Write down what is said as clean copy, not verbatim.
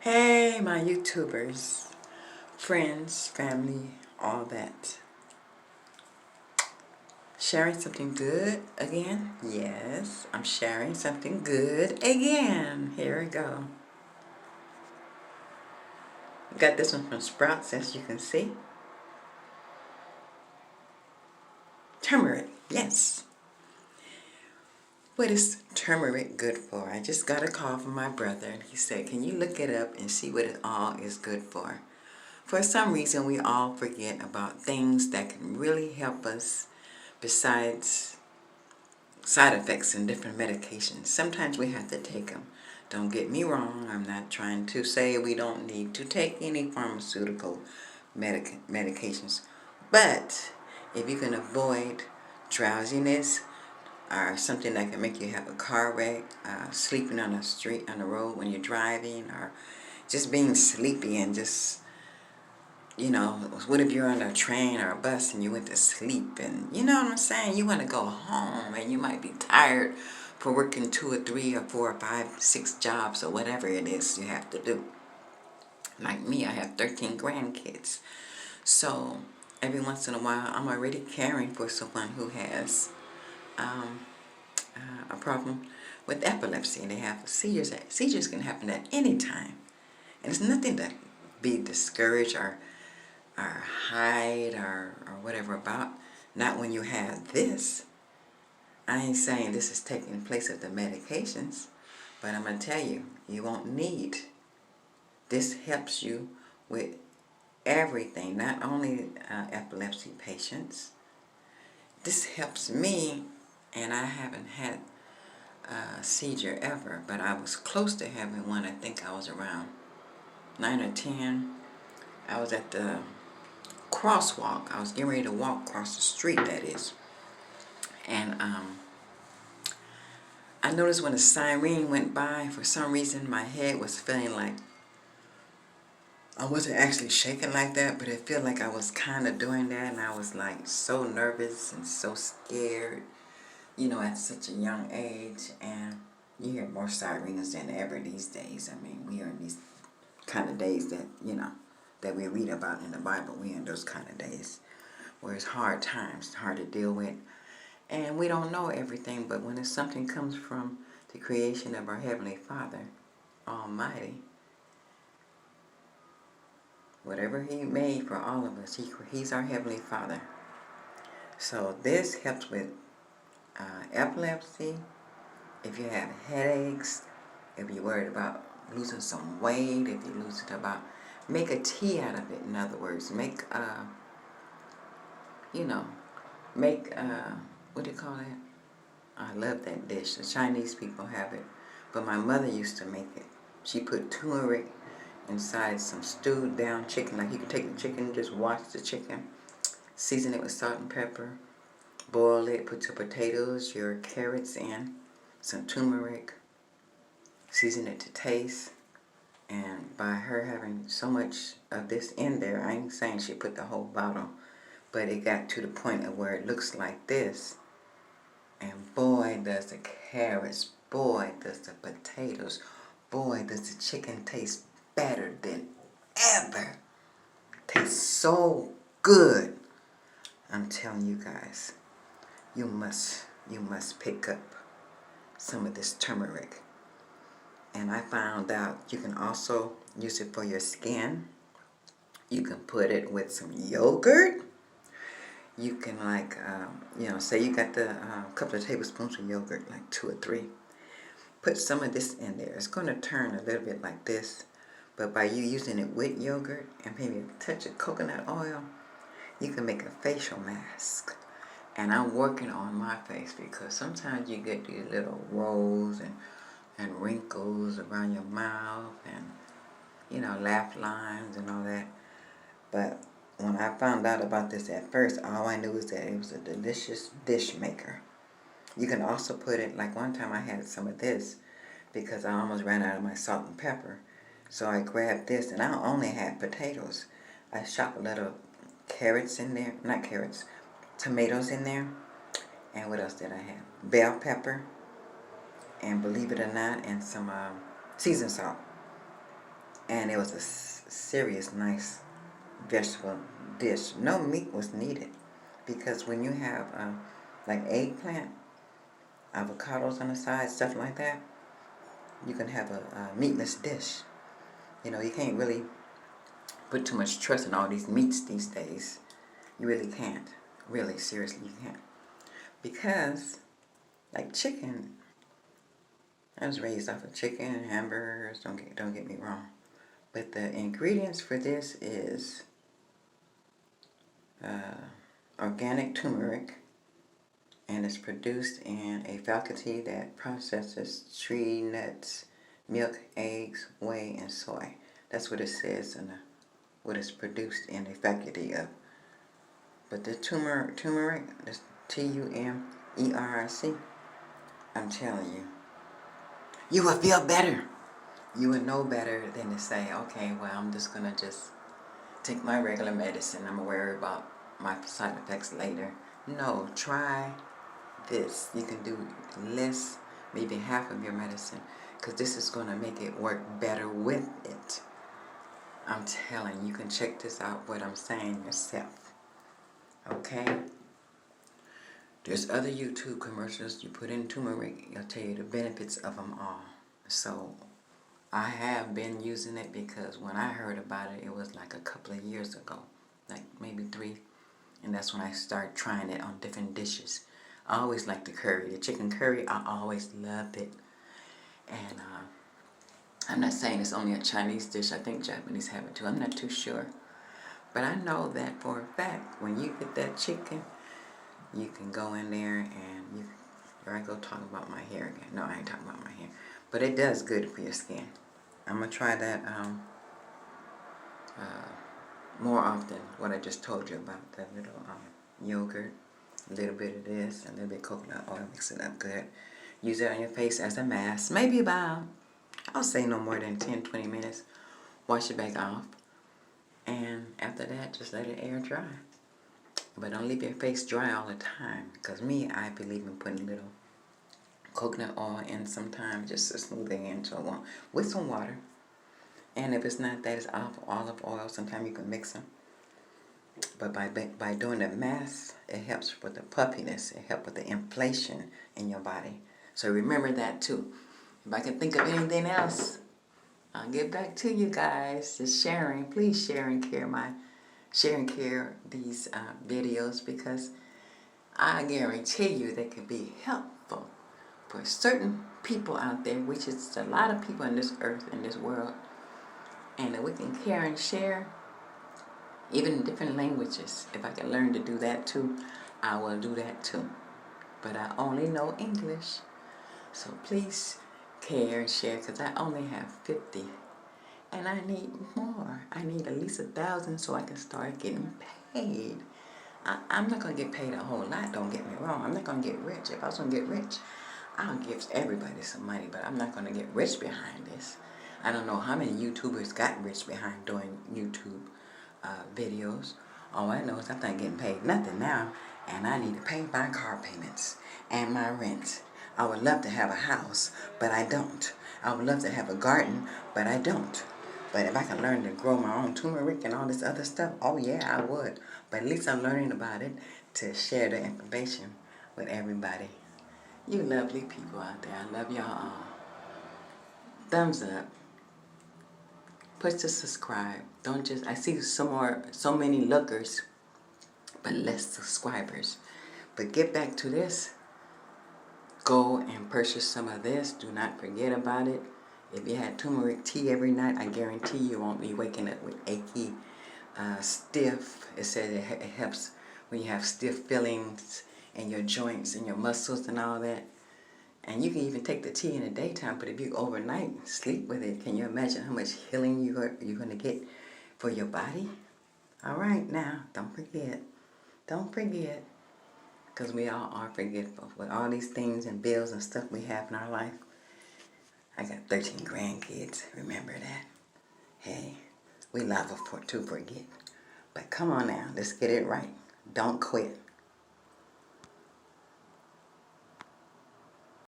Hey, my YouTubers, friends, family, all that. Sharing something good again? Yes, I'm sharing something good again. Here we go. Got this one from Sprouts, as you can see. Turmeric, yes. What is turmeric good for? I just got a call from my brother, and he said, can you look it up and see what it all is good for? For some reason, we all forget about things that can really help us besides side effects and different medications. Sometimes we have to take them. Don't get me wrong, I'm not trying to say we don't need to take any pharmaceutical medications. But if you can avoid drowsiness or something that can make you have a car wreck, sleeping on the street, on the road when you're driving, or just being sleepy and just, what if you're on a train or a bus and you went to sleep and, you know what I'm saying? You want to go home and you might be tired for working 2 or 3 or 4 or 5, 6 jobs or whatever it is you have to do. Like me, I have 13 grandkids. So every once in a while, I'm already caring for someone who has a problem with epilepsy. They have seizures. Seizures can happen at any time. And it's nothing to be discouraged or hide or whatever about. Not when you have this. I ain't saying this is taking place of the medications, but I'm going to tell you, you won't need. This helps you with everything, not only epilepsy patients. This helps me, and I haven't had a seizure ever, but I was close to having one. I think I was around 9 or 10. I was at the crosswalk. I was getting ready to walk across the street, that is. And I noticed when a siren went by, for some reason my head was feeling like, I wasn't actually shaking like that, but it felt like I was kind of doing that, and I was like so nervous and so scared, at such a young age. And you hear more sirens than ever these days. I mean, we are in these kind of days that, that we read about in the Bible. We in those kind of days where it's hard times, hard to deal with. And we don't know everything, but when it's something comes from the creation of our Heavenly Father, Almighty, whatever He made for all of us, He's our Heavenly Father. So this helps with epilepsy, if you have headaches, if you're worried about losing some weight, if you're losing about, make a tea out of it. In other words, make, what do you call that? I love that dish. The Chinese people have it, but my mother used to make it. She put turmeric inside some stewed down chicken. Like you can take the chicken, just wash the chicken, season it with salt and pepper, boil it, put your potatoes, your carrots in, some turmeric, season it to taste. And by her having so much of this in there, I ain't saying she put the whole bottle, but it got to the point of where it looks like this. And boy, does the carrots, boy, does the potatoes, boy, does the chicken taste better than ever. Tastes so good. I'm telling you guys, you must pick up some of this turmeric. And I found out you can also use it for your skin. You can put it with some yogurt. You can say you got the couple of tablespoons of yogurt, like 2 or 3. Put some of this in there. It's going to turn a little bit like this, but by you using it with yogurt and maybe a touch of coconut oil, you can make a facial mask. And I'm working on my face because sometimes you get these little rolls and wrinkles around your mouth and, laugh lines and all that. But when I found out about this at first, all I knew was that it was a delicious dish maker. You can also put it, like one time I had some of this because I almost ran out of my salt and pepper. So I grabbed this, and I only had potatoes. I chopped a little carrots in there, not carrots, tomatoes in there. And what else did I have? Bell pepper, and believe it or not, and some seasoned salt. And it was a serious nice vegetable dish. No meat was needed, because when you have like eggplant, avocados on the side, stuff like that, you can have a meatless dish. You know, you can't really put too much trust in all these meats these days. You really can't. Really, seriously, you can't. Because, like chicken, I was raised off of chicken and hamburgers, don't get me wrong. But the ingredients for this is organic turmeric, and it's produced in a faculty that processes tree nuts, milk, eggs, whey, and soy. That's what it says in what it's produced in a faculty of. But the turmeric, this T-U-M-E-R-I-C, I'm telling you, you will feel better. You will know better than to say, okay, well, I'm just going to just take my regular medicine. I'm going to worry about my side effects later. No, try this. You can do less, maybe half of your medicine, because this is going to make it work better with it. I'm telling you, you can check this out, what I'm saying yourself. Okay? There's other YouTube commercials. You put in turmeric, it'll tell you the benefits of them all. So I have been using it, because when I heard about it, it was like a couple of years ago, like maybe 3. And that's when I started trying it on different dishes. I always liked the curry. The chicken curry, I always loved it. And I'm not saying it's only a Chinese dish. I think Japanese have it too. I'm not too sure. But I know that for a fact, when you get that chicken, you can go in there and here I go talking about my hair again. No, I ain't talking about my hair. But it does good for your skin. I'm going to try that more often, what I just told you about, that little yogurt, a little bit of this, a little bit of coconut oil, mix it up good. Use it on your face as a mask, maybe about, I'll say no more than 10-20 minutes. Wash it back off, and after that, just let it air dry. But don't leave your face dry all the time, because me, I believe in putting a little coconut oil in sometimes, just to smooth it into one, with some water. And if it's not that, it's olive oil. Sometimes you can mix them. But by doing the mask, it helps with the puffiness. It helps with the inflation in your body. So remember that too. If I can think of anything else, I'll get back to you guys. Just sharing. Please share and care these videos, because I guarantee you they can be helpful for certain people out there, which is a lot of people in this earth, in this world. And if we can care and share, even in different languages, if I can learn to do that too, I will do that too. But I only know English. So please care and share, because I only have 50. And I need more. I need at least 1,000 so I can start getting paid. I'm not going to get paid a whole lot, don't get me wrong. I'm not going to get rich. If I was going to get rich, I'll give everybody some money, but I'm not going to get rich behind this. I don't know how many YouTubers got rich behind doing YouTube videos. All I know is I'm not getting paid nothing now, and I need to pay my car payments and my rent. I would love to have a house, but I don't. I would love to have a garden, but I don't. But if I can learn to grow my own turmeric and all this other stuff, oh yeah, I would. But at least I'm learning about it to share the information with everybody. You lovely people out there, I love y'all all. Thumbs up. Push to subscribe. Don't just, I see so many lookers, but less subscribers. But get back to this. Go and purchase some of this. Do not forget about it. If you had turmeric tea every night, I guarantee you won't be waking up with achy, stiff. It says it helps when you have stiff feelings in your joints and your muscles and all that. And you can even take the tea in the daytime, but if you overnight sleep with it, can you imagine how much healing you're going to get for your body? All right, now, don't forget. Don't forget, because we all are forgetful with all these things and bills and stuff we have in our life. I got 13 grandkids, remember that? Hey, we liable to forget. But come on now, let's get it right. Don't quit.